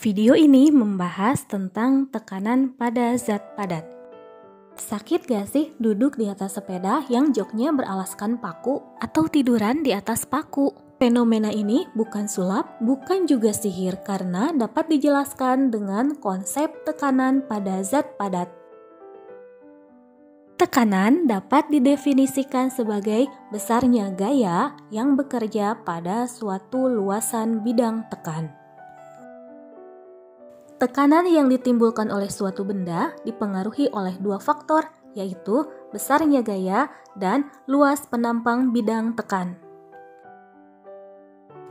Video ini membahas tentang tekanan pada zat padat. Sakit gak sih duduk di atas sepeda yang joknya beralaskan paku atau tiduran di atas paku? Fenomena ini bukan sulap, bukan juga sihir karena dapat dijelaskan dengan konsep tekanan pada zat padat. Tekanan dapat didefinisikan sebagai besarnya gaya yang bekerja pada suatu luasan bidang tekan. Tekanan yang ditimbulkan oleh suatu benda dipengaruhi oleh dua faktor, yaitu besarnya gaya dan luas penampang bidang tekan.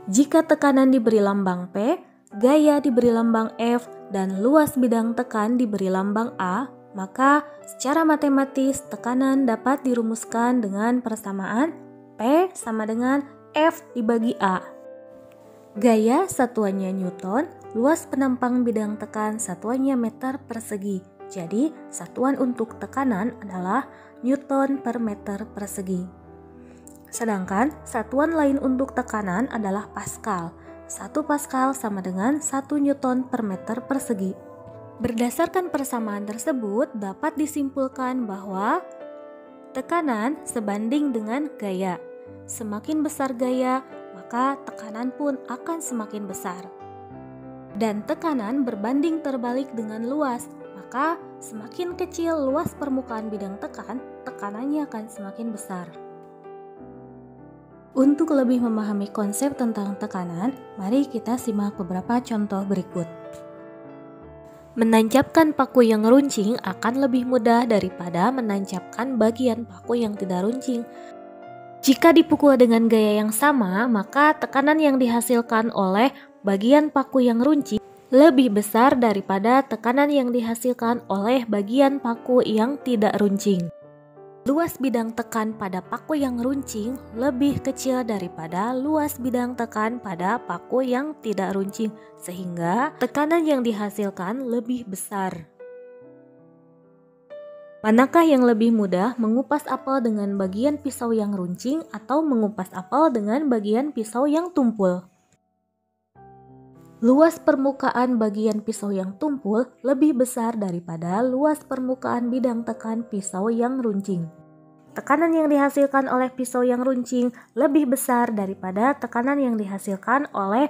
Jika tekanan diberi lambang P, gaya diberi lambang F, dan luas bidang tekan diberi lambang A, maka secara matematis tekanan dapat dirumuskan dengan persamaan P sama dengan F dibagi A. Gaya satuannya Newton, luas penampang bidang tekan satuannya meter persegi. Jadi, satuan untuk tekanan adalah Newton per meter persegi. Sedangkan satuan lain untuk tekanan adalah Pascal. 1 Pascal sama dengan 1 Newton per meter persegi. Berdasarkan persamaan tersebut, dapat disimpulkan bahwa tekanan sebanding dengan gaya. Semakin besar gaya, maka tekanan pun akan semakin besar. Dan tekanan berbanding terbalik dengan luas, maka semakin kecil luas permukaan bidang tekan, tekanannya akan semakin besar. Untuk lebih memahami konsep tentang tekanan, mari kita simak beberapa contoh berikut. Menancapkan paku yang runcing akan lebih mudah daripada menancapkan bagian paku yang tidak runcing. Jika dipukul dengan gaya yang sama, maka tekanan yang dihasilkan oleh bagian paku yang runcing lebih besar daripada tekanan yang dihasilkan oleh bagian paku yang tidak runcing. Luas bidang tekan pada paku yang runcing lebih kecil daripada luas bidang tekan pada paku yang tidak runcing, sehingga tekanan yang dihasilkan lebih besar. Manakah yang lebih mudah, mengupas apel dengan bagian pisau yang runcing atau mengupas apel dengan bagian pisau yang tumpul? Luas permukaan bagian pisau yang tumpul lebih besar daripada luas permukaan bidang tekan pisau yang runcing. Tekanan yang dihasilkan oleh pisau yang runcing lebih besar daripada tekanan yang dihasilkan oleh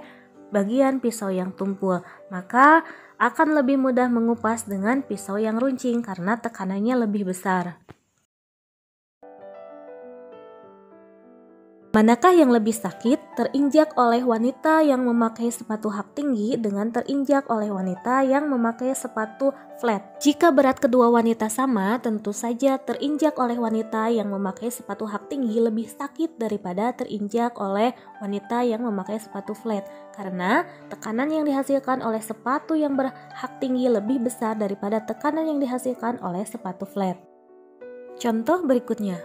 bagian pisau yang tumpul, maka akan lebih mudah mengupas dengan pisau yang runcing karena tekanannya lebih besar. Manakah yang lebih sakit, terinjak oleh wanita yang memakai sepatu hak tinggi dengan terinjak oleh wanita yang memakai sepatu flat? Jika berat kedua wanita sama, tentu saja terinjak oleh wanita yang memakai sepatu hak tinggi lebih sakit daripada terinjak oleh wanita yang memakai sepatu flat, karena tekanan yang dihasilkan oleh sepatu yang berhak tinggi lebih besar daripada tekanan yang dihasilkan oleh sepatu flat. Contoh berikutnya.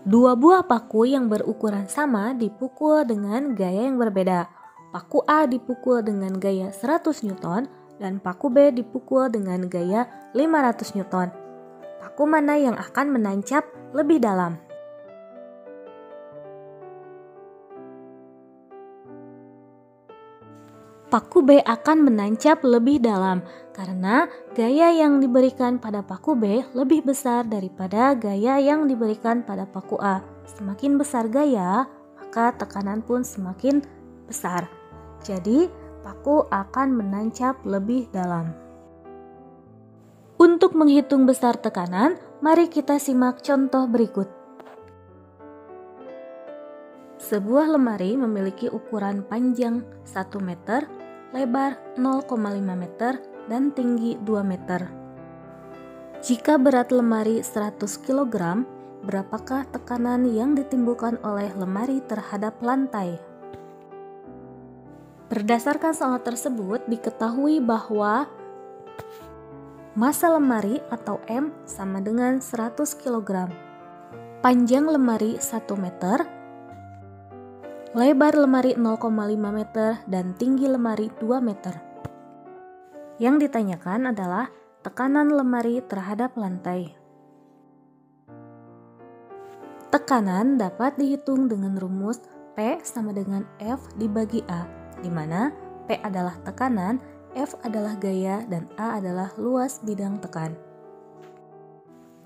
Dua buah paku yang berukuran sama dipukul dengan gaya yang berbeda. Paku A dipukul dengan gaya 100 Newton dan paku B dipukul dengan gaya 500 Newton. Paku mana yang akan menancap lebih dalam? Paku B akan menancap lebih dalam karena gaya yang diberikan pada paku B lebih besar daripada gaya yang diberikan pada paku A. Semakin besar gaya, maka tekanan pun semakin besar. Jadi, paku akan menancap lebih dalam. Untuk menghitung besar tekanan, mari kita simak contoh berikut. Sebuah lemari memiliki ukuran panjang 1 meter, lebar 0,5 meter, dan tinggi 2 meter. Jika berat lemari 100 kg, berapakah tekanan yang ditimbulkan oleh lemari terhadap lantai? Berdasarkan soal tersebut, diketahui bahwa massa lemari atau M sama dengan 100 kg. Panjang lemari 1 meter, lebar lemari 0,5 meter, dan tinggi lemari 2 meter. Yang ditanyakan adalah tekanan lemari terhadap lantai. Tekanan dapat dihitung dengan rumus P sama dengan F dibagi A, di mana P adalah tekanan, F adalah gaya, dan A adalah luas bidang tekan.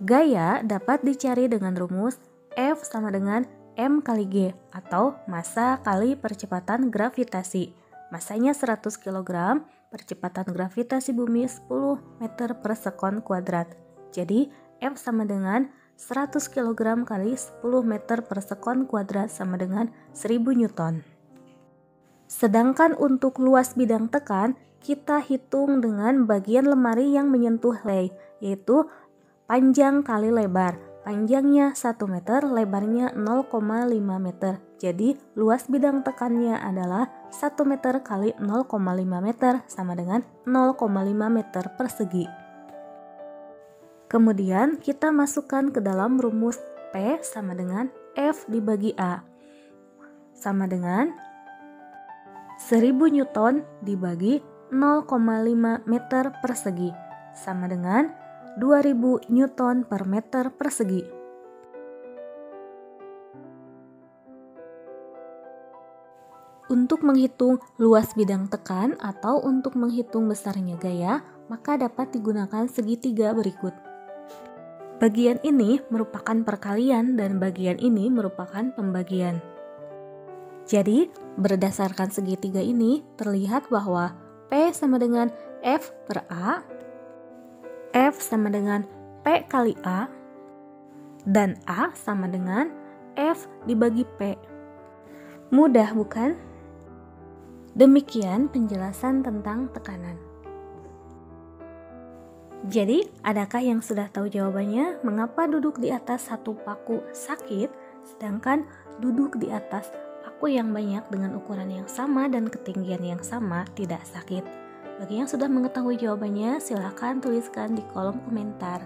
Gaya dapat dicari dengan rumus F sama dengan M kali G atau massa kali percepatan gravitasi. Massanya 100 kg, percepatan gravitasi bumi 10 meter per sekon kuadrat. Jadi F sama dengan 100 kg kali 10 meter per sekon kuadrat sama dengan 1000 Newton. Sedangkan untuk luas bidang tekan, kita hitung dengan bagian lemari yang menyentuh lay, yaitu panjang kali lebar. Panjangnya 1 meter, lebarnya 0,5 meter. Jadi luas bidang tekannya adalah 1 meter kali 0,5 meter sama dengan 0,5 meter persegi. Kemudian kita masukkan ke dalam rumus P sama dengan F dibagi A. Sama dengan 1000 Newton dibagi 0,5 meter persegi. Sama dengan 2000 Newton per meter persegi. Untuk menghitung luas bidang tekan atau untuk menghitung besarnya gaya, maka dapat digunakan segitiga berikut. Bagian ini merupakan perkalian dan bagian ini merupakan pembagian. Jadi, berdasarkan segitiga ini terlihat bahwa P sama dengan F per A, F sama dengan P kali A, dan A sama dengan F dibagi P. Mudah bukan? Demikian penjelasan tentang tekanan. Jadi, adakah yang sudah tahu jawabannya? Mengapa duduk di atas satu paku sakit, sedangkan duduk di atas paku yang banyak dengan ukuran yang sama dan ketinggian yang sama tidak sakit? Bagi yang sudah mengetahui jawabannya, silakan tuliskan di kolom komentar.